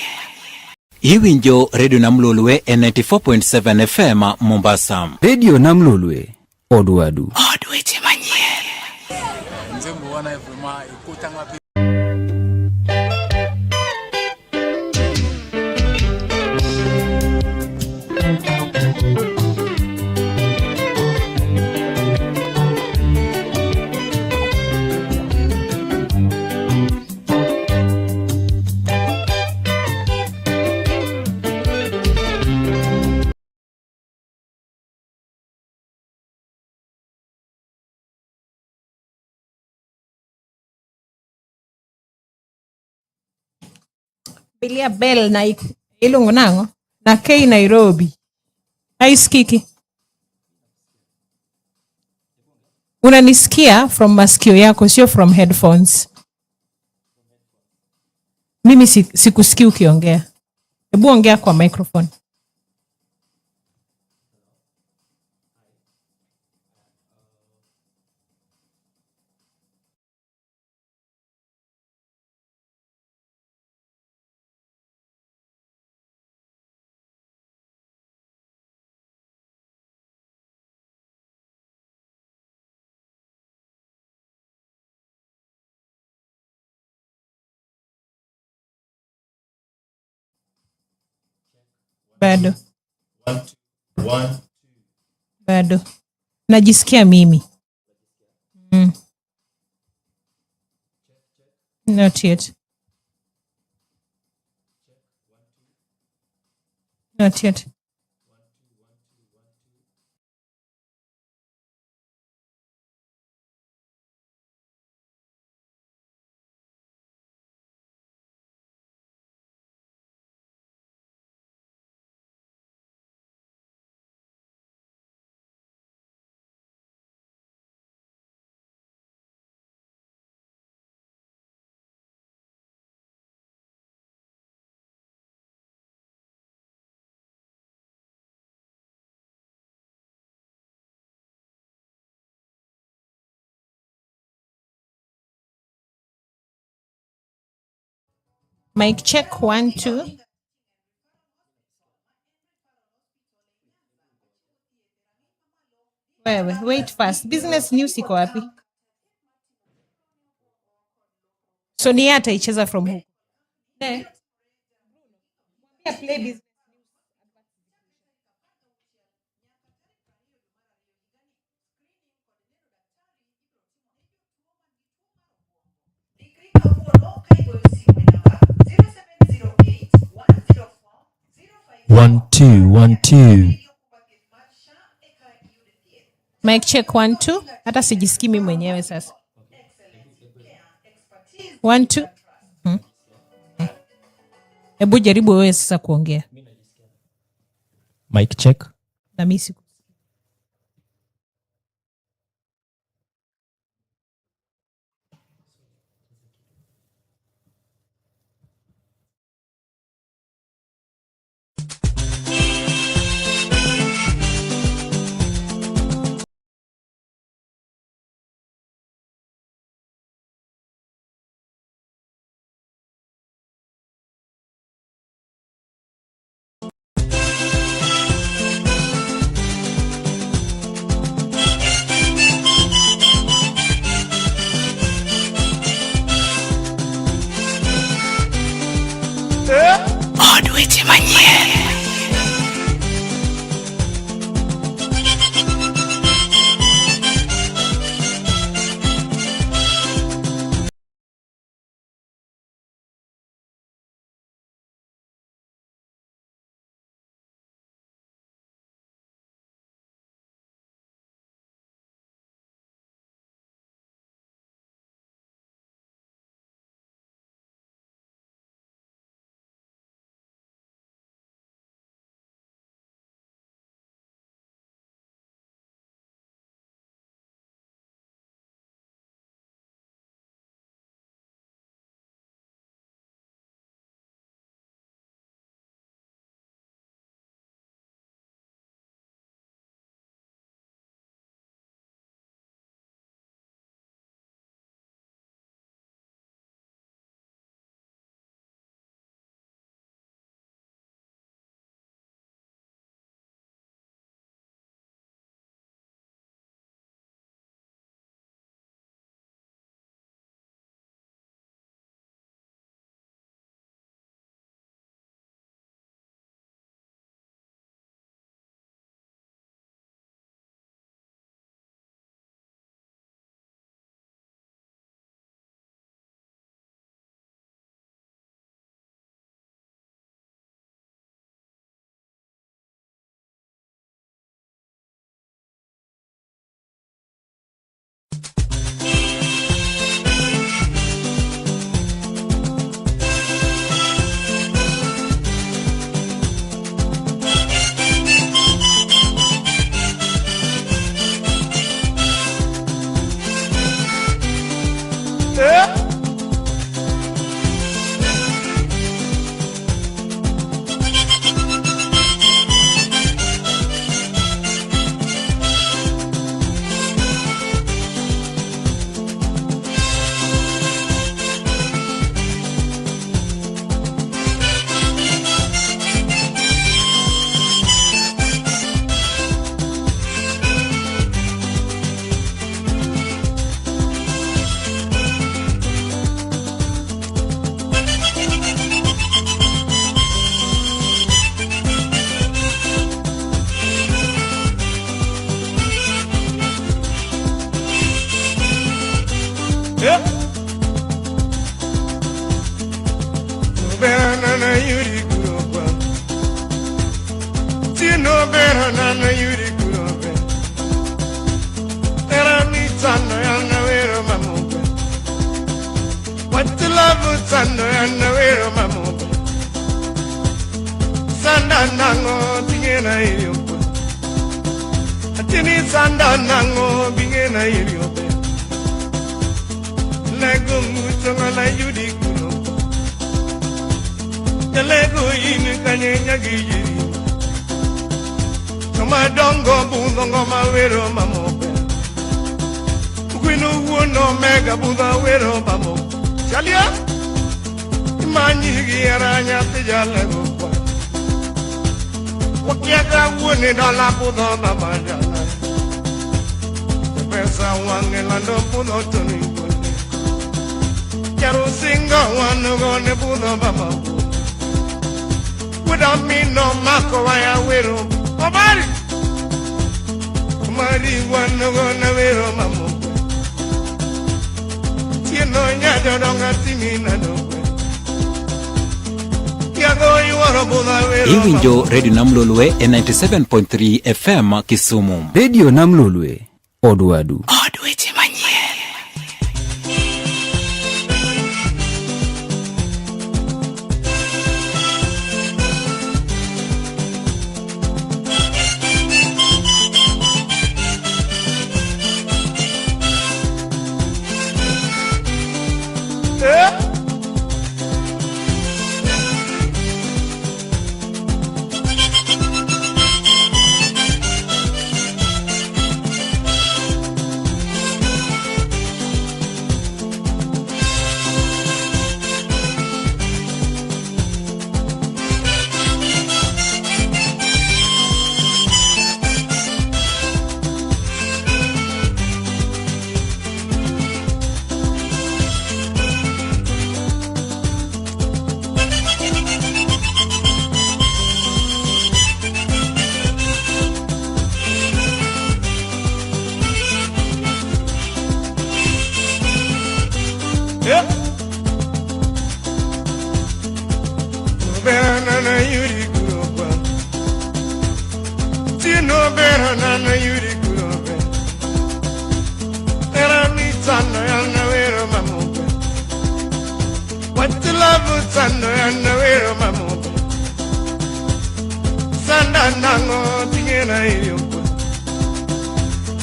Iwinjo Radio Namlolwe e 94.7 FM Mombasa. Radio Namlolwe Odwadu. Odweche manyien. Nzembo wana evuma ikutanga Bilia Bell na ilungo nango na K Nairobi. Haisikiki. Unanisikia from masikio yako, sio from headphones. Mimi sikusikii ukiongea. Hebu ongea kwa microphone. Bado. 1 2 1 Bado. Najisikia mimi. Not yet. Not yet. Mic check 1 2. Wewe, wait first. Business news iko wapi? Sonia ataicheza from huko. Eh. Play business. One, two. Mic check 1 2. Hata sijisikii mimi mwenyewe sasa. 1 2. Hebu jaribu wewe sasa kuongea. Mic check. Na mimi siku. Nana yuri kuroba. Tino bera nana yuri kuroba. Era mi tano yana wero mamoba. What the love tano yana wero mamoba. Sanda nango bingena iliyopo. Atini sanda nango bingena iliyopo. Lego mutonga la yuri kuroba. Lego inu kanye nyagijiri. Kama dongo bungo mawero mamobe. Kwinu wono mega buda wero mamobe. Chalia Imanyi giaranya tijalego kwa. Wakiaka wone dala buda mamajana. Pesa wange lando buda tuni kone. Kero singa wano gone buda mamobe. Without me no mako waya wero Mabari Mari wano gona wero mamo Tieno nyado donga timina dope Kiago iwaro buda wero Iwinjo Radio Namlolwe e 97.3 FM Kisumu. Radio Namlolwe Odwadu. Odweche manyien. Nana yuri kuroba. Tino bera nana yuri kuroba. Era mi tano yana wero mamobe. What the love tano yana wero mamobe. Sanda nango bingena iliyopo.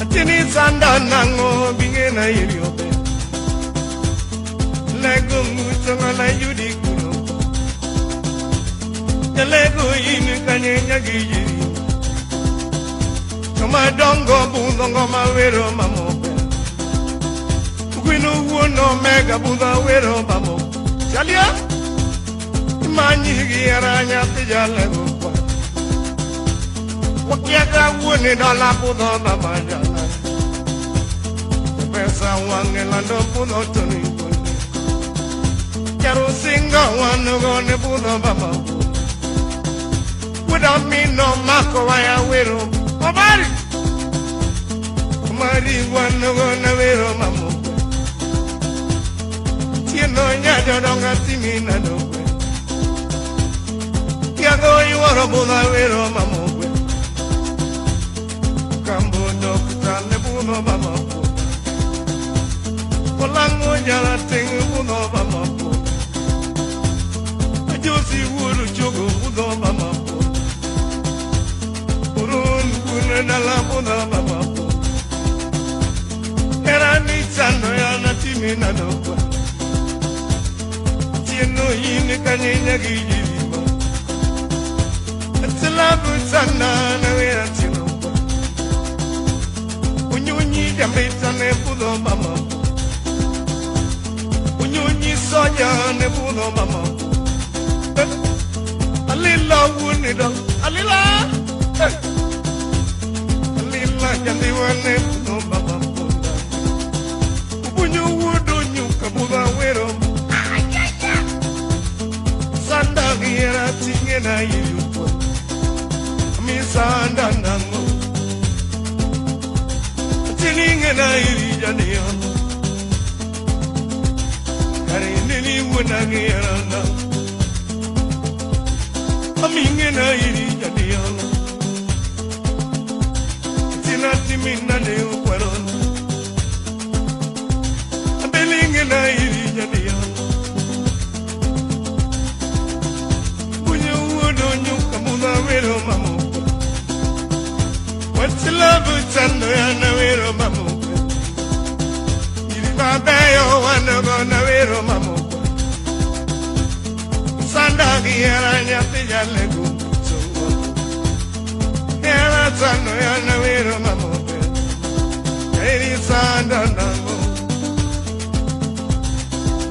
Atini sanda nango bingena iliyopo. Lego mutonga la yuri kuroba. Lego inu kanye nyagijiri. Kama dongo bungo mawero mamobe. Kwinu wono mega buda wero mamobe. Chalia Imanyi giaranya tijalego kwa. Wakiaka wone dala buda mamajana. Pesa wange lando buda tuni kone. Kero singa wano gone buda mamobe. Without me no mako waya wero Mabari Mari wano gona wero mamo Tieno nyado donga timina dope Kiago iwaro buda wero mamo Kambo dokta ne budo mamo Polango jala tengu budo mamo Ajosi wuru chogo budo mamo Nala buda baba Era ni chano ya na timina dopa Tieno yini kanye nyagijiriba Tilabu chana na wera tinopa Unyunyi jambeta ne budo mama Unyunyi soja ne budo mama Alila wunida Alila Jandi wane no baba ponda Ubunyu wudu nyuka buda wero Sanda gira tinge na yuyupo Mi sanda nango Tininge na yuri jani yono wenagirana amingena iri jadiana tinati minna ne ukwarona abelingena iri jadiana bunyo wodo nyuka muna wero mamo what's love tando yana wero mamo iri babayo wana gona wero mamo sanda giera nyate jalego era tando yana wero mamo eri sanda nango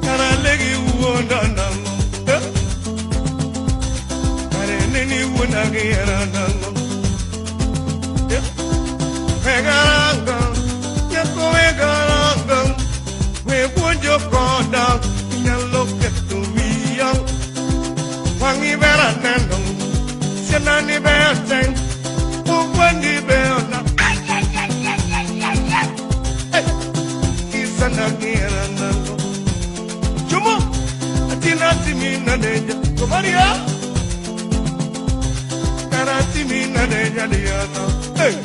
kana legi uonda nango kare nini wona giera nango Vegaranga, yako vegaranga, we would your corda, you look at to me young. Wangi vera nando, Senani bear tank, Wangi bear now. He's an agira nando. Chumo, Atinati mina deja, Comaria Karati mina deja diana. Hey!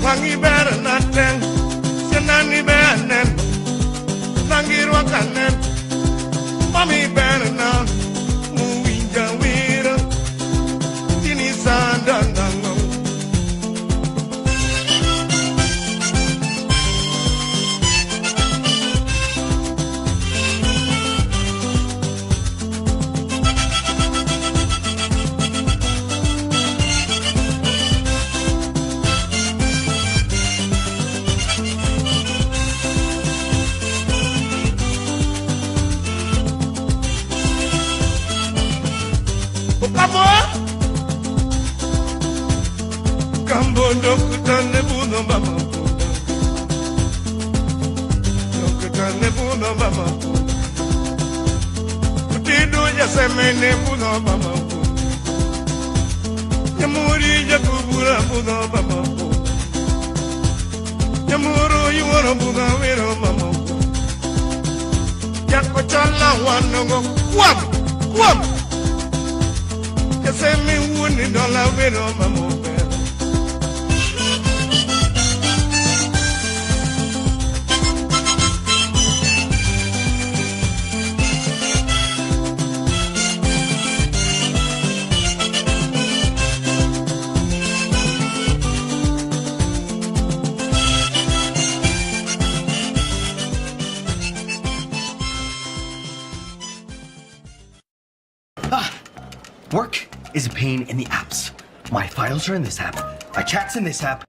Wangi better not tell, Senani better, Nangirwa kanen, buno mama Yokutane buno mama Utido ya semene buno mama Yamuri ya kubura buno mama Yamuru yuwara buno wero mama Yakochala wanongo kwam kwam Yasemi wuni dola wero mama Work is a pain in the apps. My files are in this app. My chat's in this app.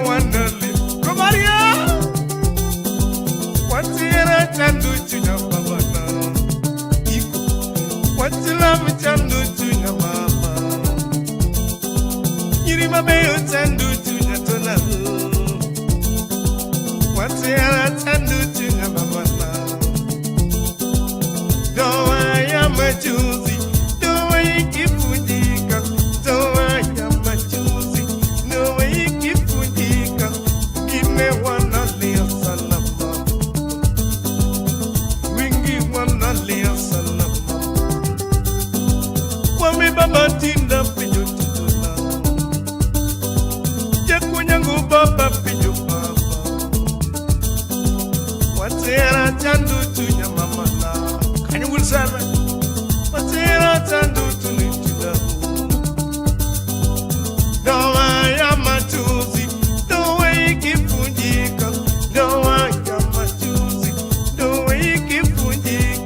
one